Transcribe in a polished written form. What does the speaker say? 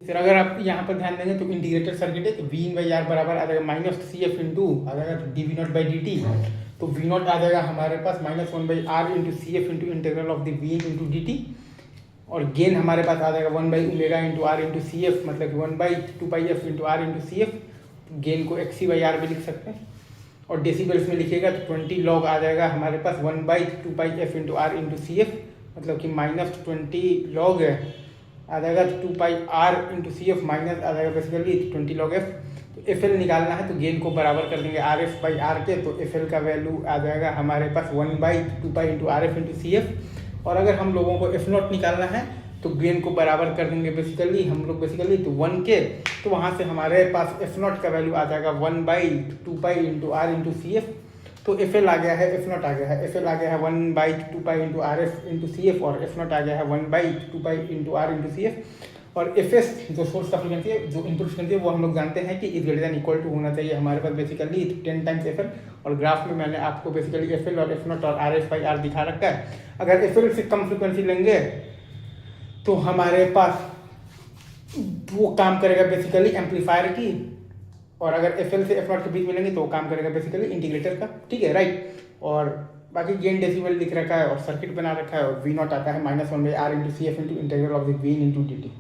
फिर अगर आप यहाँ पर ध्यान देंगे तो इंटीग्रेटेड सर्किट है, तो वी इन बाई आर बराबर आ जाएगा माइनस सी एफ इंटू आ जाएगा D V not by D T. तो वी नॉट आ जाएगा हमारे पास minus one by R into C F into integral of the V in into D T. और गेन हमारे पास आ जाएगा one by omega into R into C F, मतलब कि one by two pi F into R into C F. Gain को X C by are भी लिख सकते हैं, और डेसिबल्स में लिखिएगा तो 20 लॉग आ जाएगा हमारे पास one by two pi F into R into C F, मतलब कि माइनस 20 लॉग आ जाएगा two pi R into C F, minus आ जाएगा बेसिकली 20 लॉग एफ। तो एफ एल निकालना है तो गेन को बराबर कर देंगे आर एफ बाई आर के, तो एफ एल का वैल्यू आ जाएगा हमारे पास one by two pi into R F into C F. और अगर हम लोगों को एफ नॉट निकालना है तो गेन को बराबर कर देंगे बेसिकली हम लोग बेसिकली तो वन के, तो वहाँ से हमारे पास एफ नॉट का वैल्यू आ जाएगा one by two pi into R into C F. तो एफ एल आ गया है, एफ नॉट आ गया है, एफ एल आ गया है one by two pi into R F into C F, और एफ नॉट आ गया है one by two pi into R into C F. और एफ एस जो सोर्स का फ्रीक्वेंसी है, जो इनपुट फ्रीक्वेंसी है, वो हम लोग जानते हैं कि is greater than equal to होना चाहिए हमारे पास बेसिकली 10 टाइम्स एफ एल। और ग्राफ में मैंने आपको बेसिकली एफ एल और एफ नॉट और आर एफ बाई आर दिखा रखा है। अगर एफ एल से कम फ्रीक्वेंसी लेंगे तो हमारे पास वो काम करेगा बेसिकली एम्पलीफायर की, और अगर एफ एल से एफ नॉट के बीच मिलेंगे तो वो काम करेगा बेसिकली इंटीग्रेटर का, ठीक है, राइट। और बाकी गेन डेसिबल लिख रखा है और सर्किट बना रखा है, और वी नॉट आता है minus one by R into C F into integral of the V into D T.